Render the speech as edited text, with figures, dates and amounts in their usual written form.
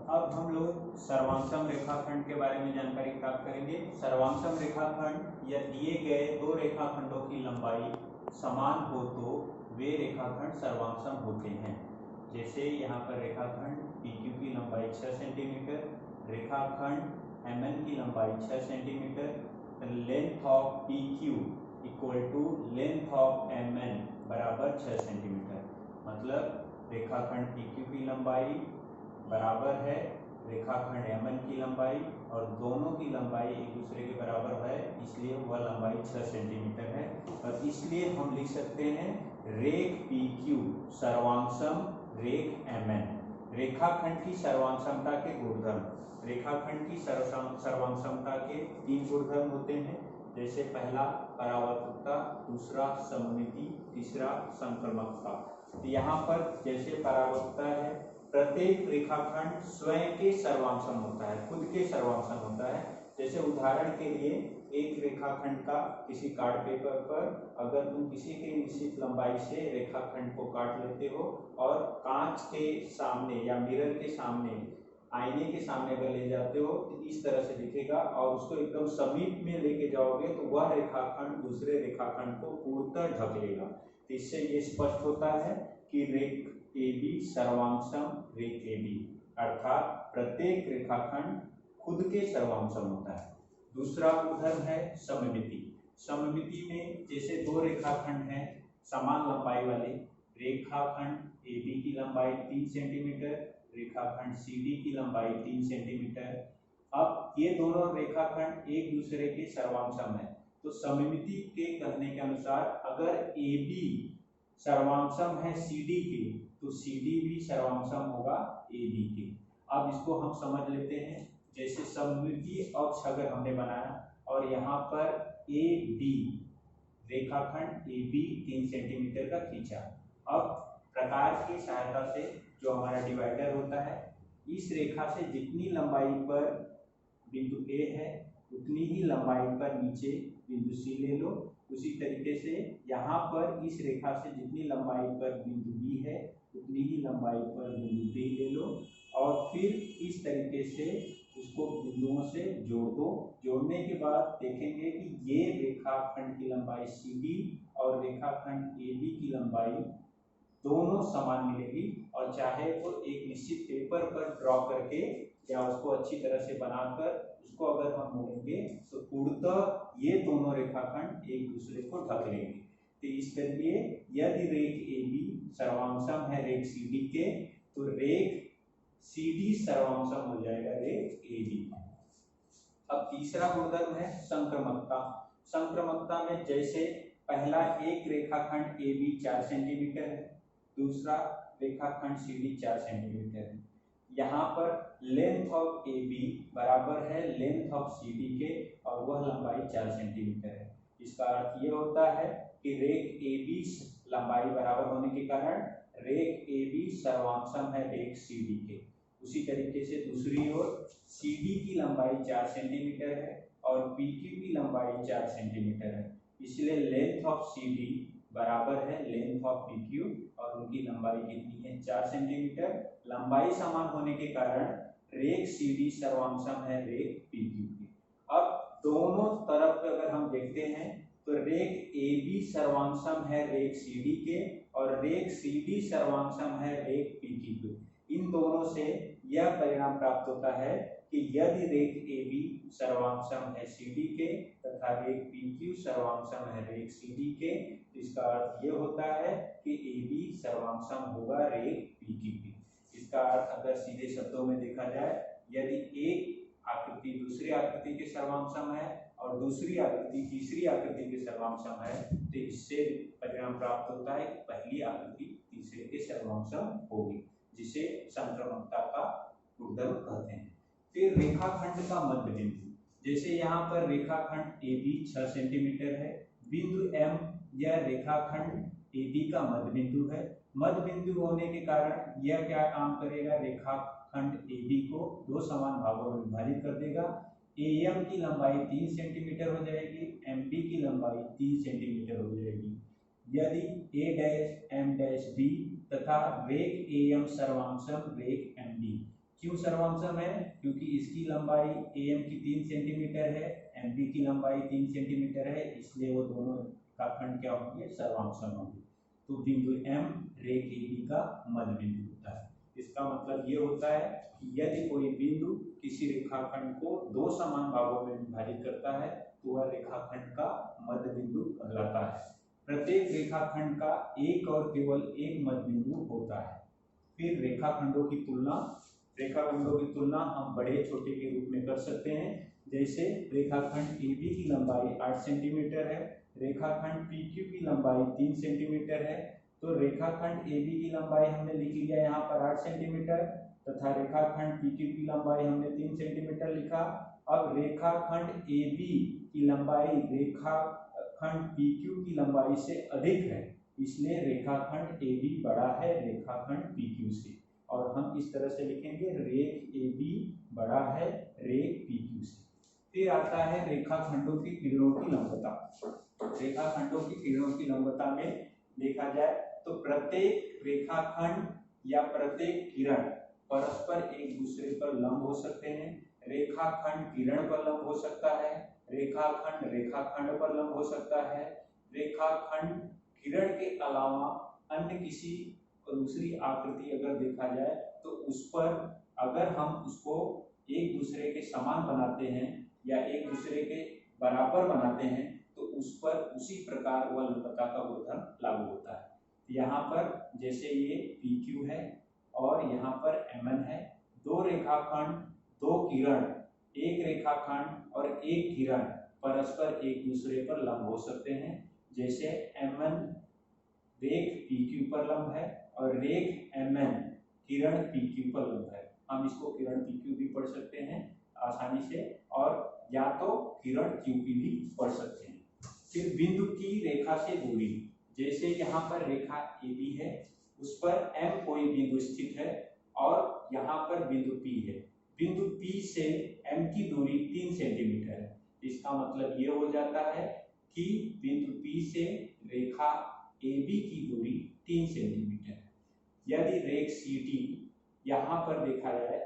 अब हम लोग सर्वांशम रेखाखंड के बारे में जानकारी प्राप्त करेंगे। सर्वांशम रेखाखंड या दिए गए दो रेखाखंडों की लंबाई समान हो तो वे रेखाखंड सर्वांशम होते हैं। जैसे यहाँ पर रेखाखंड PQ की लंबाई 6 सेंटीमीटर, रेखाखंड MN की लंबाई 6 centimetre, length of PQ equal to length of MN बराबर 6 सेंटीमीटर। मतलब रेखाखंड PQ की लंबाई बराबर है रेखाखंड MN की लंबाई और दोनों की लंबाई एक दूसरे के बराबर है, इसलिए वह लंबाई 6 सेंटीमीटर है। और इसलिए हम लिख सकते हैं रेख PQ सर्वांशम रेख MN। रेखाखंड की सर्वांशमता के गुणधर्म, रेखाखंड की सर्वांशमता के 3 गुणधर्म होते हैं। जैसे पहला परावर्तकता, दूसरा सममिति, तीसरा संक्रमकता। तो यहाँ पर जैसे परावर्तकता है, प्रत्येक रेखाखंड स्वयं के सर्वांशम होता है, खुद के सर्वांशम होता है। जैसे उदाहरण के लिए एक रेखाखंड का किसी कार्ड पेपर पर अगर तुम किसी के निश्चित लंबाई से रेखाखंड को काट लेते हो और कांच के सामने या मिरर के सामने, आईने के सामने अगर ले जाते हो तो इस तरह से दिखेगा, और उसको एकदम समीप में लेके जाओगे तो वह रेखाखंड दूसरे रेखाखंड को पूर्णतः ढक लेगा। तो इससे ये स्पष्ट होता है कि रेख AB सर्वांशम रेख AB, अर्थात प्रत्येक रेखाखंड खुद के सर्वांशम होता है। दूसरा गुणधर्म है सममिति। सममिति में जैसे दो रेखाखंड हैं समान लंबाई वाले, रेखाखंड AB की लंबाई 3 सेंटीमीटर, रेखाखंड CD की लंबाई 3 सेंटीमीटर। अब ये दोनों रेखाखंड एक दूसरे के सर्वांशम है, तो सममिति के कहने के अनुसार अगर AB सर्वांशम है CD के तो CD भी सर्वांशम होगा AB के। अब इसको हम समझ लेते हैं। जैसे सममिति अक्ष अगर हमने बनाया और यहाँ पर AB रेखाखंड AB 3 सेंटीमीटर का खींचा, अब प्रकार की सहायता से जो हमारा डिवाइडर होता है, इस रेखा से जितनी लंबाई पर बिंदु A है उतनी ही लंबाई पर नीचे बिंदु C ले लो। उसी तरीके से यहाँ पर इस रेखा से जितनी लंबाई पर बिंदु B है उतनी ही लंबाई पर बिंदु D ले लो और फिर इस तरीके से उसको बिंदुओं से जोड़ दो। जोड़ने के बाद देखेंगे कि ये रेखाखंड की लंबाई CD और रेखाखंड AB की लंबाई दोनों समान मिलेगी। और चाहे वो एक निश्चित पेपर पर ड्रॉ करके या उसको अच्छी तरह से बनाकर उसको अगर हम मोड़ेंगे तो पूर्णतः ये दोनों रेखाखंड एक दूसरे को ढक लेंगे। तो इसके लिए यदि रेख AB सर्वांशम है रेख CD के तो रेख CD सर्वांशम हो जाएगा रेख AB। अब तीसरा गुणधर्म है संक्रमकता। संक्रमकता में जैसे पहला एक रेखाखंड AB 4 सेंटीमीटर है, दूसरा रेखाखंड CD 4 सेंटीमीटर है। यहाँ पर लेंथ ऑफ AB बराबर है लेंथ ऑफ CD के और वह लंबाई 4 सेंटीमीटर है। इसका अर्थ ये होता है कि रेख AB लंबाई बराबर होने के कारण रेख AB सर्वांशम है रेख CD के। उसी तरीके से दूसरी ओर CD की लंबाई 4 सेंटीमीटर है और PQ की लंबाई 4 सेंटीमीटर है, इसलिए लेंथ ऑफ CD बराबर है लेंथ ऑफ PQ और उनकी लंबाई कितनी है 4 सेंटीमीटर। लंबाई समान होने के कारण रेख CD सर्वांशम है रेख PQ की। अब दोनों तरफ अगर हम देखते हैं तो रेख AB सर्वांशम है रेख CD के और रेख CD सर्वांशम है रेख PQ के। इन दोनों से यह परिणाम प्राप्त होता है कि यदि रेख AB सर्वांशम है CD के तथा रेख PQ सर्वांशम है रेख CD के, तो इसका अर्थ ये होता है कि AB सर्वांशम होगा रेख PQ के। इसका अर्थ अगर सीधे शब्दों में देखा जाए, यदि एक आकृति दूसरी आकृति के सर्वांशम है और दूसरी आकृति तीसरी आकृति के सर्वांशम है, तो इससे परिणाम प्राप्त होता है कि पहली आकृति तीसरे के सर्वांशम होगी, जिसे संक्रमकता का गुणधर्म कहते हैं। फिर रेखाखंड का मध्य बिंदु, जैसे यहाँ पर रेखाखंड AB 6 सेंटीमीटर है, बिंदु M यह रेखाखंड AB का मध्य बिंदु है। मध्य बिंदु होने के कारण यह क्या काम करेगा, रेखाखंड AB को दो समान भागों में विभाजित कर देगा। AM की लंबाई 3 सेंटीमीटर हो जाएगी, MB की लंबाई 3 सेंटीमीटर हो जाएगी। यदि A' M' B तथा रेख AM सर्वांशम रेख MB क्यों सर्वांशम है? क्योंकि इसकी लंबाई AM की 3 सेंटीमीटर है, MP की लंबाई 3 सेंटीमीटर है, इसलिए वो दोनों रेखाखंड क्या होंगे? सर्वांशम होंगे। तो बिंदु M रेख AB का मध्य बिंदु होता है। इसका मतलब ये होता है कि यदि कोई बिंदु किसी रेखाखंड को दो समान भागों में विभाजित करता है तो वह रेखाखंड का मध्य बिंदु कहलाता है। प्रत्येक रेखाखंड का एक और केवल एक मध्य बिंदु होता है। फिर रेखाखंडों की तुलना हम बड़े छोटे के रूप में कर सकते हैं। जैसे रेखाखंड AB की लंबाई 8 सेंटीमीटर है, रेखाखंड PQ की लंबाई 3 सेंटीमीटर है, तो रेखाखंड AB की लंबाई हमने लिख लिया यहाँ पर 8 सेंटीमीटर तथा रेखाखंड PQ की लंबाई हमने 3 सेंटीमीटर लिखा। अब रेखाखंड AB की लंबाई रेखाखंड PQ की लंबाई से अधिक है, इसलिए रेखाखंड AB बड़ा है रेखाखंड PQ से, और हम इस तरह से लिखेंगे रेख AB बड़ा है रेख PQ से। फिर आता है रेखाखंडों की किरणों की लंबता। रेखाखंडों की किरणों की लंबता में देखा जाए तो प्रत्येक रेखाखंड या प्रत्येक किरण परस्पर एक दूसरे पर लंब हो सकते हैं। रेखाखंड किरण पर लंब हो सकता है, रेखाखंड रेखाखंड पर लंब हो सकता है, रेखाखंड किरण के अलावा अन्य किसी दूसरी आकृति अगर देखा जाए तो उस पर अगर हम उसको एक दूसरे के समान बनाते हैं या एक दूसरे के बराबर बनाते हैं तो उस पर उसी प्रकार वह लंबता का गुणधर्म लागू होता है। यहाँ पर जैसे ये PQ है और यहाँ पर MN है, दो रेखाखंड दो किरण, एक रेखाखंड और एक किरण परस्पर एक दूसरे पर लंब हो सकते हैं। जैसे MN रेख PQ पर लंब है और रेख MN किरण PQ पर लंब है। हम इसको किरण PQ भी पढ़ सकते हैं आसानी से, और या तो किरण QP भी पढ़ सकते हैं। फिर बिंदु की रेखा से दूरी, जैसे यहाँ पर रेखा AB है, उस पर M कोई बिंदु स्थित है और यहाँ पर बिंदु P है। बिंदु P से M की दूरी 3 सेंटीमीटर है। इसका मतलब ये हो जाता है कि बिंदु P से रेखा AB की दूरी 3 सेंटीमीटर है। यदि रेख CD यहाँ पर देखा जाए,